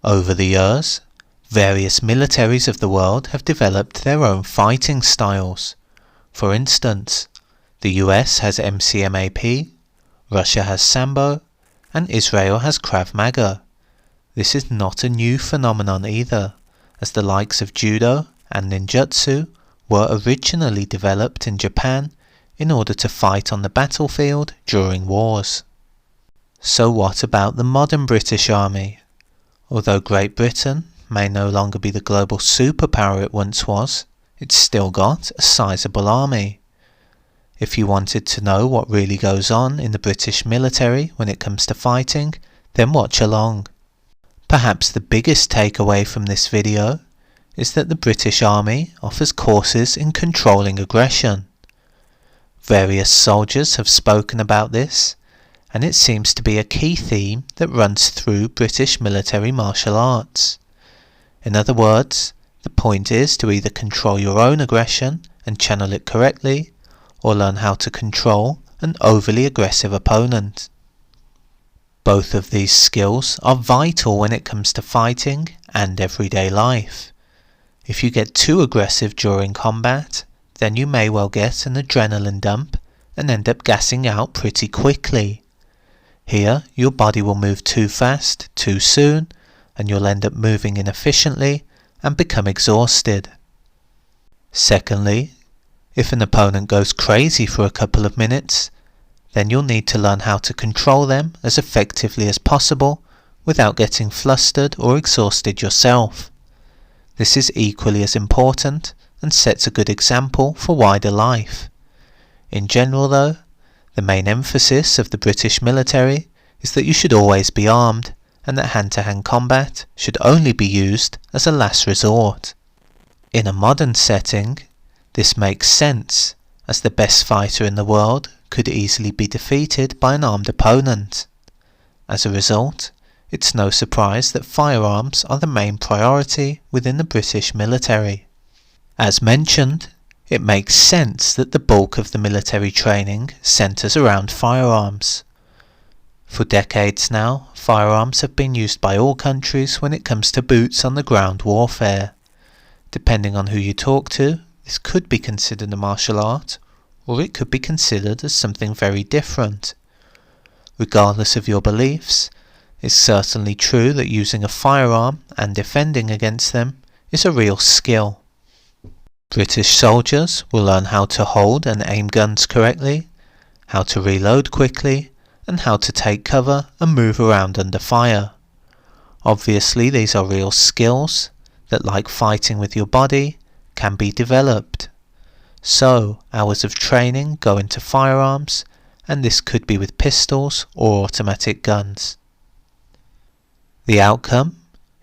Over the years, various militaries of the world have developed their own fighting styles. For instance, the US has MCMAP, Russia has Sambo, and Israel has Krav Maga. This is not a new phenomenon either, as the likes of Judo and Ninjutsu were originally developed in Japan in order to fight on the battlefield during wars. So what about the modern British Army? Although Great Britain may no longer be the global superpower it once was, it's still got a sizable army. If you wanted to know what really goes on in the British military when it comes to fighting, then watch along. Perhaps the biggest takeaway from this video is that the British Army offers courses in controlling aggression. Various soldiers have spoken about this, and it seems to be a key theme that runs through British military martial arts. In other words, the point is to either control your own aggression and channel it correctly, or learn how to control an overly aggressive opponent. Both of these skills are vital when it comes to fighting and everyday life. If you get too aggressive during combat, then you may well get an adrenaline dump and end up gassing out pretty quickly. Here, your body will move too fast, too soon, and you'll end up moving inefficiently and become exhausted. Secondly, if an opponent goes crazy for a couple of minutes, then you'll need to learn how to control them as effectively as possible without getting flustered or exhausted yourself. This is equally as important and sets a good example for wider life. In general though, the main emphasis of the British military is that you should always be armed, and that hand-to-hand combat should only be used as a last resort. In a modern setting, this makes sense, as the best fighter in the world could easily be defeated by an armed opponent. As a result, it's no surprise that firearms are the main priority within the British military. As mentioned, it makes sense that the bulk of the military training centres around firearms. For decades now, firearms have been used by all countries when it comes to boots on the ground warfare. Depending on who you talk to, this could be considered a martial art, or it could be considered as something very different. Regardless of your beliefs, it's certainly true that using a firearm and defending against them is a real skill. British soldiers will learn how to hold and aim guns correctly, how to reload quickly, and how to take cover and move around under fire. Obviously, these are real skills that, like fighting with your body, can be developed. So, hours of training go into firearms, and this could be with pistols or automatic guns. The outcome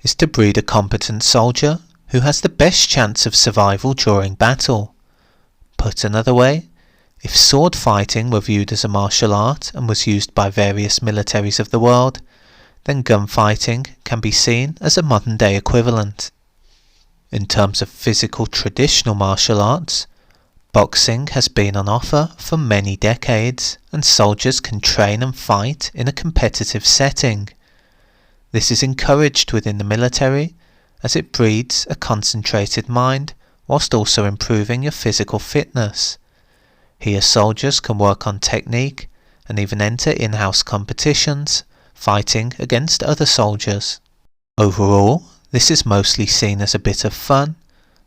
is to breed a competent soldier who has the best chance of survival during battle. Put another way, if sword fighting were viewed as a martial art and was used by various militaries of the world, then gunfighting can be seen as a modern day equivalent. In terms of physical traditional martial arts, boxing has been on offer for many decades, and soldiers can train and fight in a competitive setting. This is encouraged within the military as it breeds a concentrated mind whilst also improving your physical fitness. Here soldiers can work on technique and even enter in-house competitions, fighting against other soldiers. Overall, this is mostly seen as a bit of fun,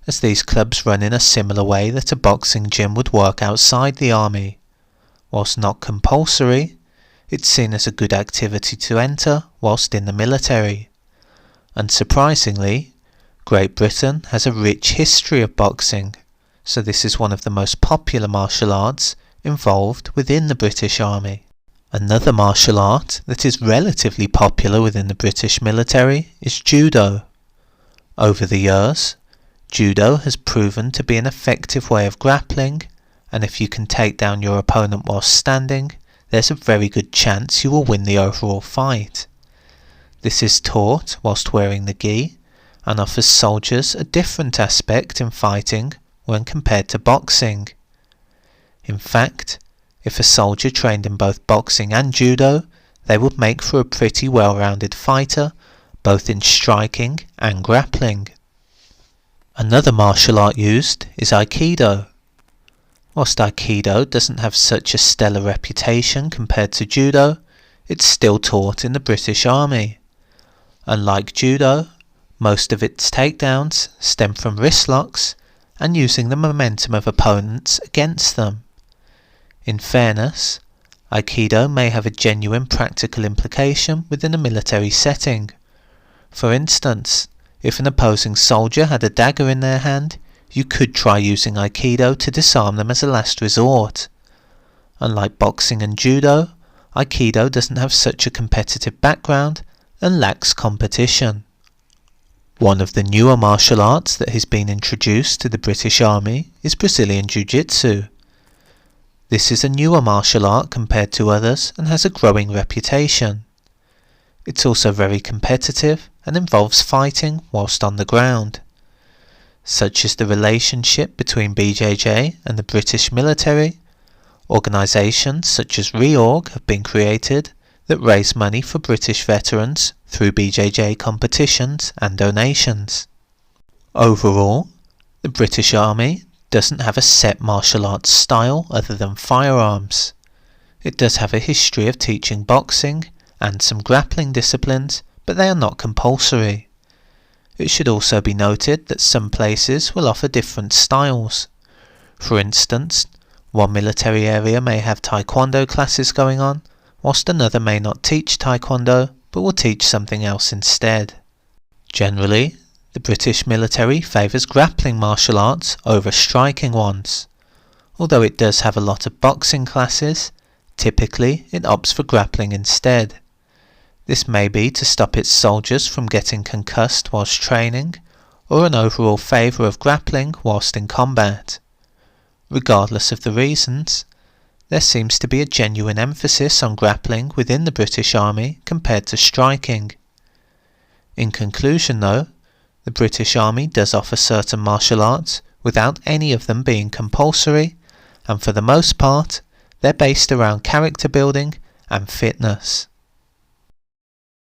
as these clubs run in a similar way that a boxing gym would work outside the army. Whilst not compulsory, it's seen as a good activity to enter whilst in the military. Unsurprisingly, Great Britain has a rich history of boxing, so this is one of the most popular martial arts involved within the British Army. Another martial art that is relatively popular within the British military is Judo. Over the years, Judo has proven to be an effective way of grappling, and if you can take down your opponent while standing, there's a very good chance you will win the overall fight. This is taught whilst wearing the gi, and offers soldiers a different aspect in fighting when compared to boxing. In fact, if a soldier trained in both boxing and judo, they would make for a pretty well-rounded fighter, both in striking and grappling. Another martial art used is Aikido. Whilst Aikido doesn't have such a stellar reputation compared to Judo, it's still taught in the British Army. Unlike Judo, most of its takedowns stem from wrist locks and using the momentum of opponents against them. In fairness, Aikido may have a genuine practical implication within a military setting. For instance, if an opposing soldier had a dagger in their hand, you could try using Aikido to disarm them as a last resort. Unlike boxing and Judo, Aikido doesn't have such a competitive background and lacks competition. One of the newer martial arts that has been introduced to the British Army is Brazilian Jiu Jitsu. This is a newer martial art compared to others and has a growing reputation. It's also very competitive and involves fighting whilst on the ground. Such is the relationship between BJJ and the British military. Organisations such as Reorg have been created that raise money for British veterans through BJJ competitions and donations. Overall, the British Army doesn't have a set martial arts style other than firearms. It does have a history of teaching boxing and some grappling disciplines, but they are not compulsory. It should also be noted that some places will offer different styles. For instance, one military area may have Taekwondo classes going on, whilst another may not teach Taekwondo but will teach something else instead. Generally, the British military favours grappling martial arts over striking ones. Although it does have a lot of boxing classes, typically it opts for grappling instead. This may be to stop its soldiers from getting concussed whilst training, or an overall favour of grappling whilst in combat. Regardless of the reasons, there seems to be a genuine emphasis on grappling within the British Army compared to striking. In conclusion though, the British Army does offer certain martial arts without any of them being compulsory, and for the most part, they're based around character building and fitness.